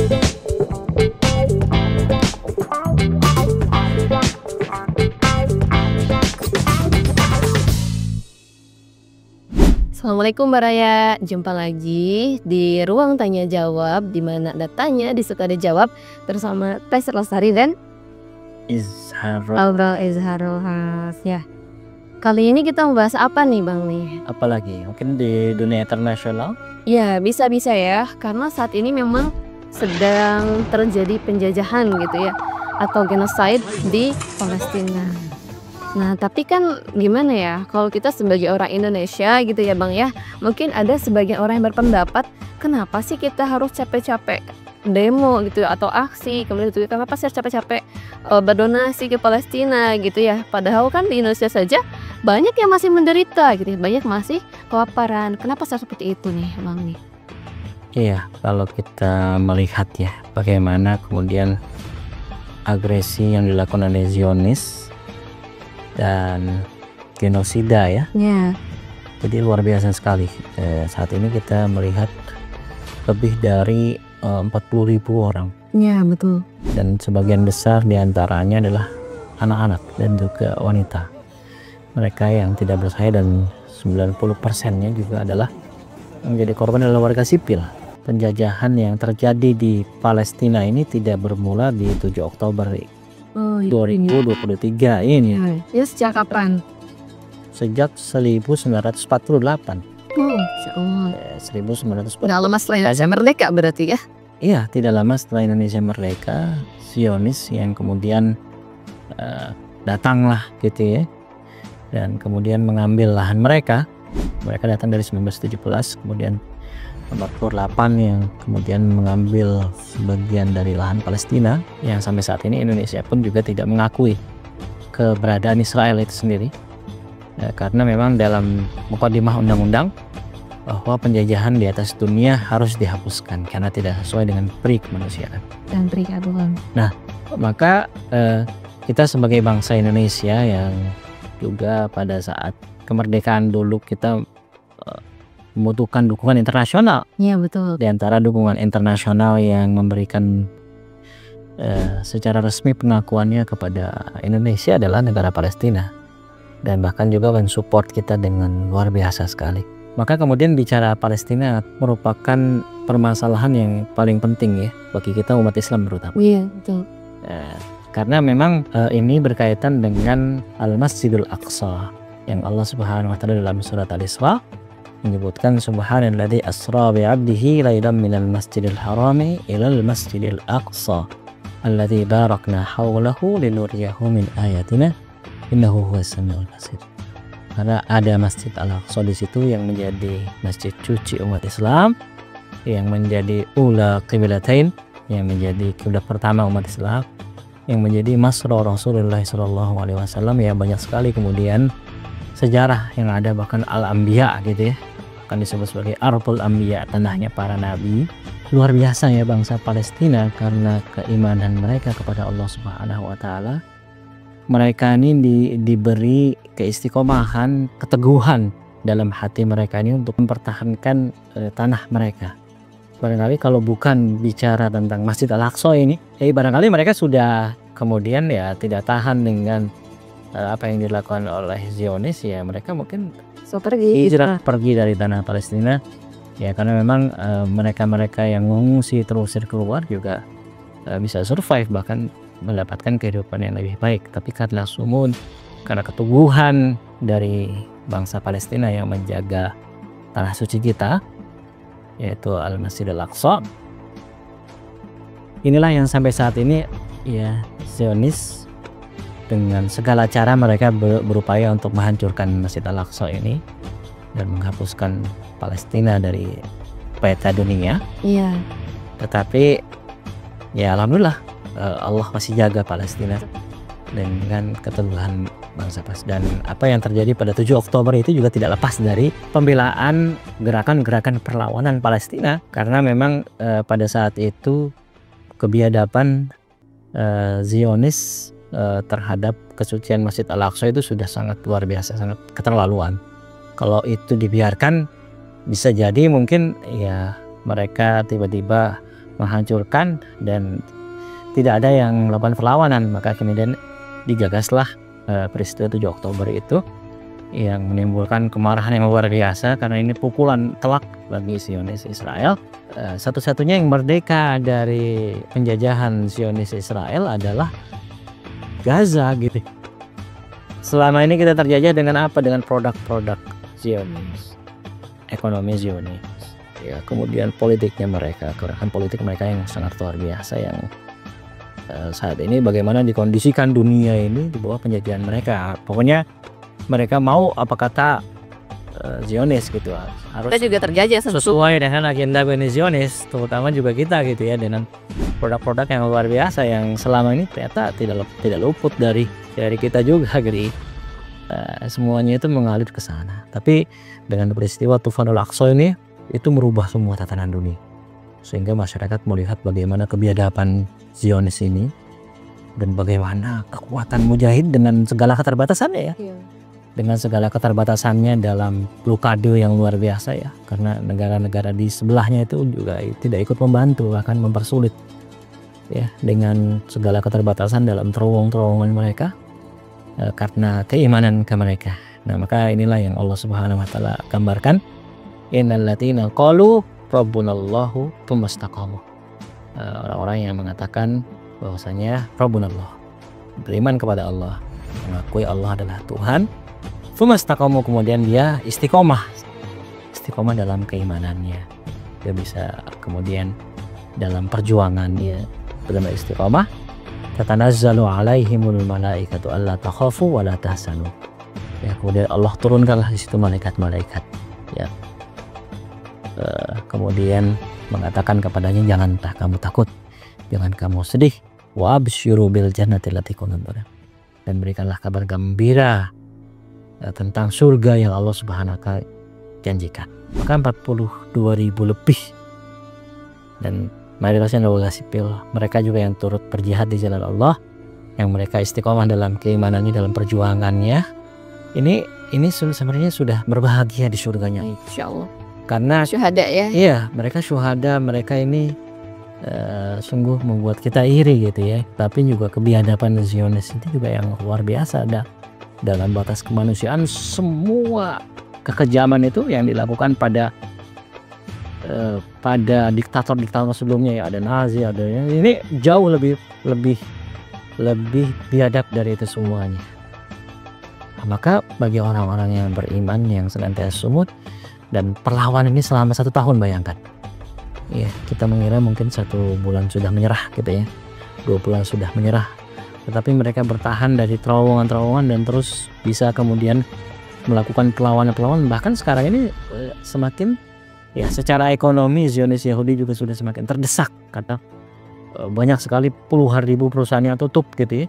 Assalamualaikum Mbak Raya, jumpa lagi di ruang tanya jawab di mana ada tanya disuka dijawab bersama Tess Lestari dan Izharul Has. Ya, kali ini kita membahas apa nih Bang nih? Apalagi mungkin di dunia internasional? Ya bisa-bisa ya, karena saat ini memang sedang terjadi penjajahan gitu ya, atau genocide di Palestina. Nah tapi kan gimana ya, kalau kita sebagai orang Indonesia gitu ya Bang ya, mungkin ada sebagian orang yang berpendapat kenapa sih kita harus capek-capek demo gitu ya, atau aksi, kemudian itu kenapa sih harus capek-capek berdonasi ke Palestina gitu ya, padahal kan di Indonesia saja banyak yang masih menderita gitu ya, banyak masih kelaparan. Kenapa seperti itu nih Bang nih? Iya, kalau kita melihat ya bagaimana kemudian agresi yang dilakukan oleh Zionis dan genosida ya. Jadi luar biasa sekali. Saat ini kita melihat lebih dari 40.000 orang. Ya betul. Dan sebagian besar diantaranya adalah anak-anak dan juga wanita. Mereka yang tidak bersaya, dan 90%-nya juga adalah menjadi korban adalah warga sipil. Penjajahan yang terjadi di Palestina ini tidak bermula di 7 Oktober 2023 ini. Ya sejak kapan? Sejak 1948. Oh, 1948. udah lama setelah Indonesia merdeka berarti ya? Iya, tidak lama setelah Indonesia merdeka, Zionis yang kemudian datanglah gitu ya, dan kemudian mengambil lahan mereka. Mereka datang dari 1917, kemudian 48 yang kemudian mengambil sebagian dari lahan Palestina, yang sampai saat ini Indonesia pun juga tidak mengakui keberadaan Israel itu sendiri, karena memang dalam mukadimah undang-undang bahwa penjajahan di atas dunia harus dihapuskan karena tidak sesuai dengan peri kemanusiaan dan peri keadilan. Nah, maka kita sebagai bangsa Indonesia yang juga pada saat kemerdekaan dulu kita membutuhkan dukungan internasional. Iya betul. Di antara dukungan internasional yang memberikan secara resmi pengakuannya kepada Indonesia adalah negara Palestina, dan bahkan juga mensupport kita dengan luar biasa sekali. Maka kemudian bicara Palestina merupakan permasalahan yang paling penting ya bagi kita umat Islam terutama. Iya betul. Karena memang ini berkaitan dengan Al-Masjidil Aqsa yang Allah Subhanahu wa taala dalam surat Al-Isra menyebutkan subhanalladzi asra bi 'abdihi lailan minal masjidil harami ilal masjidil aqsa alladzi barakna haulahu linuriyahu min ayatina innahu huwas samiul basir. Karena ada Masjid Al-Aqsa di situ yang menjadi masjid suci umat Islam, yang menjadi ula qiblatain, yang menjadi kiblat pertama umat Islam, yang menjadi masra Rasulullah SAW. Ya banyak sekali kemudian sejarah yang ada, bahkan Al-Anbiya gitu ya, akan disebut sebagai Ardul Anbiya, tanahnya para nabi. Luar biasa ya bangsa Palestina, karena keimanan mereka kepada Allah Subhanahu wa taala. Mereka ini diberi keistiqomahan, keteguhan dalam hati mereka ini untuk mempertahankan tanah mereka. Barangkali kalau bukan bicara tentang Masjid Al-Aqsa ini, barangkali mereka sudah kemudian ya tidak tahan dengan apa yang dilakukan oleh Zionis, ya mereka mungkin hijrah pergi dari tanah Palestina ya, karena memang mereka-mereka yang mengungsi terusir keluar juga bisa survive, bahkan mendapatkan kehidupan yang lebih baik. Tapi karena sumud, karena keteguhan dari bangsa Palestina yang menjaga tanah suci kita, yaitu Al-Masjidil Aqsa, inilah yang sampai saat ini ya Zionis dengan segala cara mereka berupaya untuk menghancurkan Masjid Al-Aqsa ini dan menghapuskan Palestina dari peta dunia. Iya. Tetapi ya alhamdulillah Allah masih jaga Palestina dengan keteguhan bangsa Palestina. Dan apa yang terjadi pada 7 Oktober itu juga tidak lepas dari pembelaan gerakan-gerakan perlawanan Palestina, karena memang pada saat itu kebiadaban Zionis terhadap kesucian Masjid Al-Aqsa itu sudah sangat luar biasa, sangat keterlaluan. Kalau itu dibiarkan, bisa jadi mungkin ya mereka tiba-tiba menghancurkan dan tidak ada yang melakukan perlawanan. Maka kemudian digagaslah peristiwa 7 Oktober itu yang menimbulkan kemarahan yang luar biasa, karena ini pukulan telak bagi Zionis Israel. Satu-satunya yang merdeka dari penjajahan Zionis Israel adalah Gaza gitu. Selama ini kita terjajah dengan apa? Dengan produk-produk Zionis, ekonomi Zionis, ya, kemudian politiknya mereka, gerakan politik mereka yang sangat luar biasa, yang saat ini bagaimana dikondisikan dunia ini di bawah penjajahan mereka. Pokoknya mereka mau apa kata Zionis gitu, harus Kita juga terjajah sesuai dengan agenda Zionis, terutama juga kita gitu ya, dengan produk-produk yang luar biasa yang selama ini ternyata tidak luput dari kita juga gitu. Semuanya itu mengalir ke sana. Tapi dengan peristiwa Tufanul Aqsa ini, itu merubah semua tatanan dunia, sehingga masyarakat melihat bagaimana kebiadaban Zionis ini dan bagaimana kekuatan mujahid dengan segala keterbatasannya ya. Dengan segala keterbatasannya dalam blokade yang luar biasa ya, karena negara-negara di sebelahnya itu juga tidak ikut membantu, akan mempersulit ya, dengan segala keterbatasan dalam terowongan mereka karena keimanan ke mereka. Nah, maka inilah yang Allah Subhanahu wa taala gambarkan, innal latina qalu rabbunallahu tsumastaqamu. Orang-orang yang mengatakan bahwasanya rabbunallah, beriman kepada Allah, mengakui Allah adalah Tuhan. Tsumastaqamu, kemudian dia istiqomah dalam keimanannya. Dia bisa kemudian dalam perjuangannya benar istiqomah. Tatanazzalu alaihimul malaikatu alla takhafu wa la tahzanu. Ya, kemudian Allah turunkanlah di situ malaikat-malaikat ya. Kemudian mengatakan kepadanya, janganlah kamu takut, jangan kamu sedih. Wa absyiru bil jannati allati kuntum tu'adun. Dan berikanlah kabar gembira tentang surga yang Allah Subhanahu wa taala janjikan. Maka 42.000 lebih, dan mayoritasnya warga sipil, mereka juga yang turut berjihad di jalan Allah, yang mereka istiqomah dalam keimanannya, dalam perjuangannya. Ini sebenarnya sudah berbahagia di surganya, Insya Allah. Karena Syuhada ya. Iya, mereka syuhada, mereka ini sungguh membuat kita iri gitu ya. Tapi juga kebiadaban Zionis itu juga yang luar biasa, ada dalam batas kemanusiaan. Semua kekejaman itu yang dilakukan pada diktator-diktator sebelumnya ya, ada Nazi, ada ini jauh lebih biadab dari itu semuanya. Maka bagi orang-orang yang beriman, yang senantiasa sumut dan perlawanan ini selama 1 tahun, bayangkan ya, kita mengira mungkin 1 bulan sudah menyerah gitu ya, 2 bulan sudah menyerah, tetapi mereka bertahan dari terowongan-terowongan dan terus bisa kemudian melakukan perlawanan. Bahkan sekarang ini semakin ya, secara ekonomi Zionis Yahudi juga sudah semakin terdesak, karena banyak sekali puluhan ribu perusahaan yang tutup gitu ya.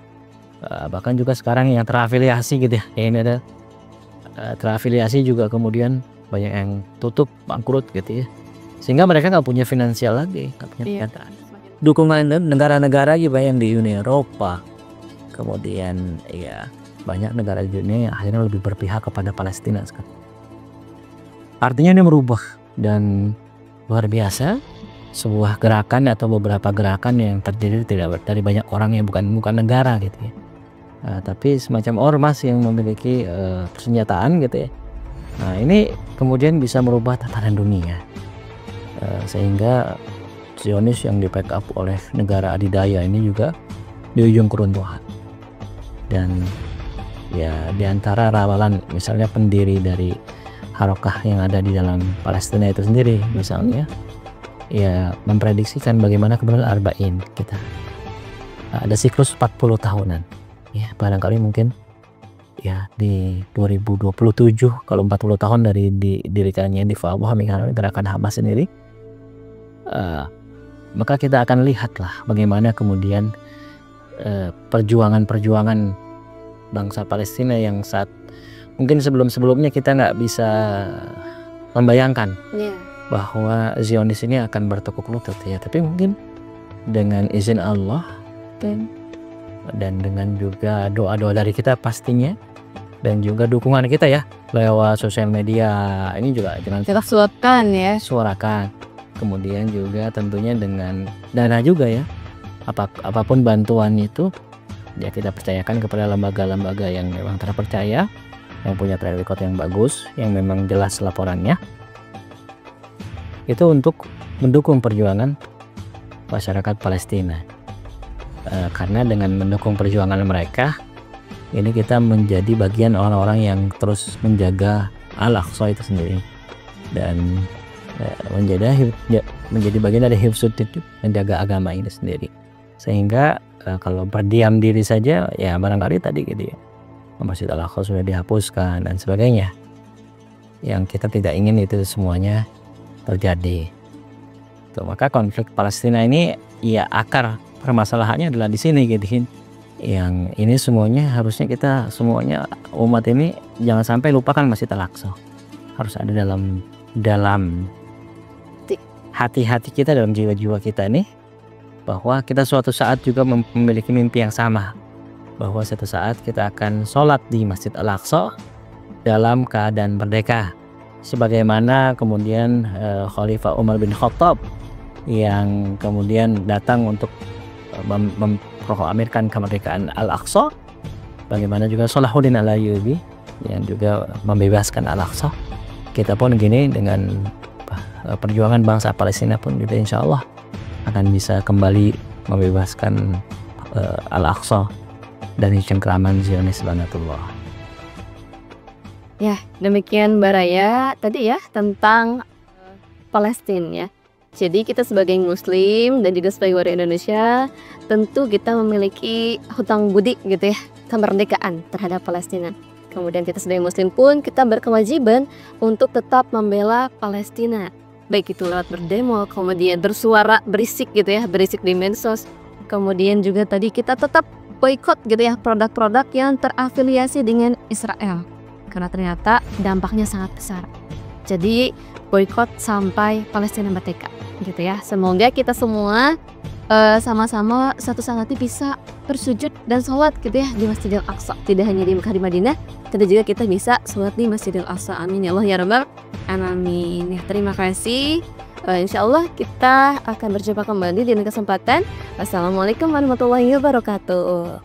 Bahkan juga sekarang yang terafiliasi gitu ya, ini ada terafiliasi juga kemudian banyak yang tutup, bangkrut gitu ya, sehingga mereka nggak punya finansial lagi, nggak punya dukungan negara-negara juga yang di Uni Eropa. Kemudian ya, banyak negara di dunia yang akhirnya lebih berpihak kepada Palestina sekarang. Artinya ini merubah, dan luar biasa, sebuah gerakan atau beberapa gerakan yang terdiri tidak dari banyak orang yang bukan negara gitu ya, tapi semacam ormas yang memiliki persenjataan gitu ya. Nah, ini kemudian bisa merubah tatanan dunia, sehingga Zionis yang di backup oleh negara adidaya ini juga di ujung keruntuhan. Dan ya, diantara rawalan misalnya pendiri dari harokah yang ada di dalam Palestina itu sendiri misalnya, ya memprediksikan bagaimana kemudian arba'in kita ada siklus 40 tahunan ya, barangkali mungkin ya di 2027 kalau 40 tahun dari didirikannya di gerakan Hamas sendiri, maka kita akan lihatlah bagaimana kemudian perjuangan bangsa Palestina yang saat mungkin sebelumnya kita nggak bisa membayangkan bahwa Zionis ini akan bertekuk lutut ya, tapi mungkin dengan izin Allah dan dengan juga doa-doa dari kita pastinya, dan juga dukungan kita ya lewat sosial media ini juga jangan kita suarakan kemudian juga tentunya dengan dana juga ya. Apapun bantuan itu ya kita percayakan kepada lembaga-lembaga yang memang terpercaya, yang punya track record yang bagus, yang memang jelas laporannya. Itu untuk mendukung perjuangan masyarakat Palestina. Karena dengan mendukung perjuangan mereka, ini kita menjadi bagian orang-orang yang terus menjaga Al-Aqsa itu sendiri, dan menjadi bagian dari hifdzuddin, menjaga agama ini sendiri. Sehingga kalau berdiam diri saja ya barangkali tadi gitu ya, Masjid Al-Aqsa sudah dihapuskan dan sebagainya, yang kita tidak ingin itu semuanya terjadi. Tuh, maka konflik Palestina ini ya akar permasalahannya adalah di sini gitu kan. Yang ini semuanya harusnya kita semuanya umat ini jangan sampai lupakan Masjid Al-Aqsa. Harus ada dalam hati-hati kita, dalam jiwa-jiwa kita ini, bahwa kita suatu saat juga memiliki mimpi yang sama, bahwa suatu saat kita akan sholat di Masjid Al-Aqsa dalam keadaan merdeka, sebagaimana kemudian Khalifah Umar bin Khattab yang kemudian datang untuk memproklamirkan kemerdekaan Al-Aqsa, bagaimana juga Salahuddin Al-Ayyubi yang juga membebaskan Al-Aqsa. Kita pun gini dengan perjuangan bangsa Palestina pun juga insya Allah akan bisa kembali membebaskan Al-Aqsa dari cengkraman Zionis laknatullah. Ya, demikian Mbak Raya tadi ya tentang Palestina ya. Jadi kita sebagai muslim dan juga sebagai warga Indonesia, tentu kita memiliki hutang budi gitu ya, kemerdekaan terhadap Palestina. Kemudian kita sebagai muslim pun kita berkewajiban untuk tetap membela Palestina, baik itu lewat berdemo, kemudian bersuara berisik gitu ya, berisik di medsos. Kemudian juga tadi kita tetap boikot gitu ya produk-produk yang terafiliasi dengan Israel, karena ternyata dampaknya sangat besar. Jadi boikot sampai Palestina merdeka gitu ya. Semoga kita semua sama-sama suatu saat nanti bisa bersujud dan sholat gitu ya di Masjidil Aqsa, tidak hanya di Mekah di Madinah, tapi juga kita bisa sholat di Masjidil Aqsa. Amin ya Allah ya Rabbal alamin. Ya, terima kasih. Insya Allah kita akan berjumpa kembali di lain kesempatan. Wassalamualaikum warahmatullahi wabarakatuh.